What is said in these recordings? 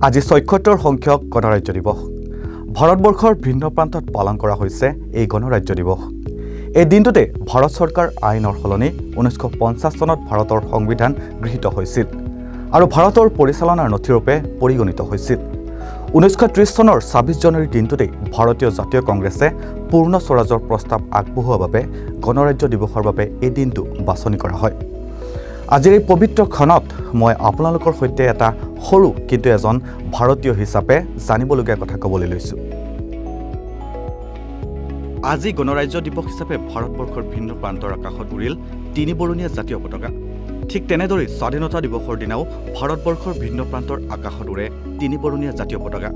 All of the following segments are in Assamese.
আজি ৭৬ সংখ্যক গণৰাজ্য দিৱস। ভাৰতবৰ্ষৰ ভিন্ন প্ৰান্তত পালন কৰা হৈছে এই গণৰাজ্য দিৱস। এই দিনটোতে ভাৰত চৰকাৰ আইনৰ সলনি ১৯৫০ চনত ভাৰতৰ সংবিধান গৃহীত হৈছিল আৰু ভাৰতৰ পৰিচালনাৰ নথিৰূপে পৰিগণিত হৈছিল। ১৯৩০ চনৰ ২৬ জানুৱাৰীৰ দিনটোতে ভাৰতীয় জাতীয় কংগ্ৰেছে পূৰ্ণ স্বৰাজৰ প্ৰস্তাৱ আগবঢ়োৱাৰ বাবে গণৰাজ্য দিৱসৰ বাবে এই দিনটো বাছনি কৰা হয়। আজিৰ এই পবিত্ৰ ক্ষণত মই আপোনালোকৰ সৈতে এটা সৰু কিন্তু এজন ভাৰতীয় হিচাপে জানিবলগীয়া কথা ক'বলৈ লৈছোঁ। আজি গণৰাজ্য দিৱস হিচাপে ভাৰতবৰ্ষৰ ভিন্ন প্ৰান্তৰ আকাশত উৰিল তিনিবৰণীয়া জাতীয় পতাকা। ঠিক তেনেদৰে স্বাধীনতা দিৱসৰ দিনাও ভাৰতবৰ্ষৰ ভিন্ন প্ৰান্তৰ আকাশত উৰে তিনিবৰণীয়া জাতীয় পতাকা।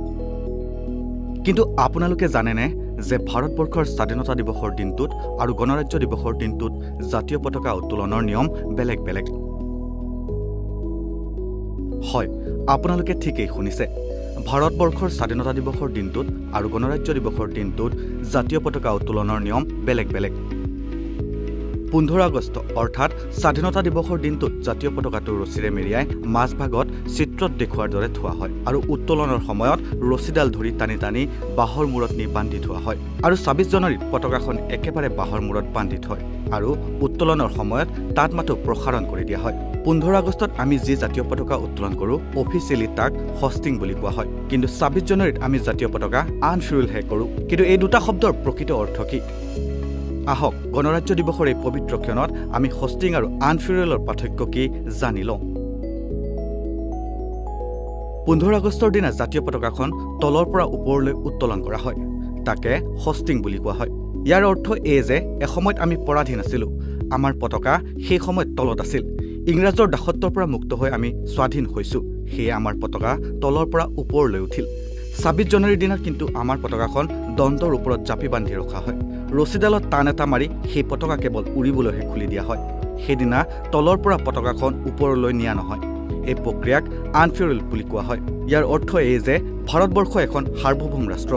কিন্তু আপোনালোকে জানেনে যে ভাৰতবৰ্ষৰ স্বাধীনতা দিৱসৰ দিনটোত আৰু গণৰাজ্য দিৱসৰ দিনটোত জাতীয় পতাকা উত্তোলনৰ নিয়ম বেলেগ বেলেগ? হয়, আপোনালোকে ঠিকেই শুনিছে। ভাৰতবৰ্ষৰ স্বাধীনতা দিৱসৰ দিনটোত আৰু গণৰাজ্য দিৱসৰ দিনটোত জাতীয় পতাকা উত্তোলনৰ নিয়ম বেলেগ বেলেগ। ১৫ আগষ্ট অৰ্থাৎ স্বাধীনতা দিৱসৰ দিনটোত জাতীয় পতাকাটো ৰছীৰে মেৰিয়াই মাজভাগত চিত্ৰত দেখুওৱাৰ দৰে থোৱা হয় আৰু উত্তোলনৰ সময়ত ৰছীডাল ধৰি টানি টানি বাঁহৰ মূৰত নি বান্ধি থোৱা হয় আৰু ২৬ জানুৱাৰীত পতাকাখন একেবাৰে বাঁহৰ মূৰত বান্ধি থয় আৰু উত্তোলনৰ সময়ত তাত মাথো প্ৰসাৰণ কৰি দিয়া হয়। ১৫ আগষ্টত আমি যি জাতীয় পতাকা উত্তোলন কৰোঁ অফিচিয়েলি তাক হষ্টিং বুলি কোৱা হয়, কিন্তু ২৬ জানুৱাৰীত আমি জাতীয় পতাকা আনফুৰিলহে কৰোঁ। কিন্তু এই দুটা শব্দৰ প্ৰকৃত অৰ্থ কি? আহক গণৰাজ্য দিৱসৰ এই পবিত্ৰ ক্ষণত আমি হষ্টিং আৰু আনফুৰিলৰ পাৰ্থক্য কি জানি লওঁ। ১৫ আগষ্টৰ দিনা জাতীয় পতাকাখন তলৰ পৰা ওপৰলৈ উত্তোলন কৰা হয়, তাকে হষ্টিং বুলি কোৱা হয়। ইয়াৰ অৰ্থ এই যে এসময়ত আমি পৰাধীন আছিলোঁ, আমাৰ পতাকা সেই সময়ত তলত আছিল। ইংৰাজৰ দাসত্বৰ পৰা মুক্ত হৈ আমি স্বাধীন হৈছোঁ, সেয়ে আমাৰ পতাকা তলৰ পৰা ওপৰলৈ উঠিল। ২৬ জানুৱাৰীৰ দিনা কিন্তু আমাৰ পতাকাখন দণ্ডৰ ওপৰত জাপি বান্ধি ৰখা হয়। ৰছীডালত টান এটা মাৰি সেই পতাকা কেৱল উৰিবলৈহে খুলি দিয়া হয়। সেইদিনা তলৰ পৰা পতাকাখন ওপৰলৈ নিয়া নহয়। এই প্ৰক্ৰিয়াক আনফুৰিল বুলি কোৱা হয়। ইয়াৰ অৰ্থ এই যে ভাৰতবৰ্ষ এখন সাৰ্বভৌম ৰাষ্ট্ৰ,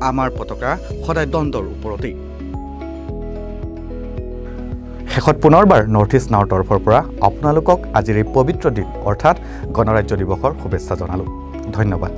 আমাৰ পতাকা সদায় দণ্ডৰ ওপৰতেই। শেষত পুনৰবাৰ নৰ্থ ইষ্ট নাওৰ তৰফৰ পৰা আপোনালোকক আজিৰ এই পবিত্ৰ দিন অৰ্থাৎ গণৰাজ্য দিৱসৰ শুভেচ্ছা জনালোঁ। ধন্যবাদ।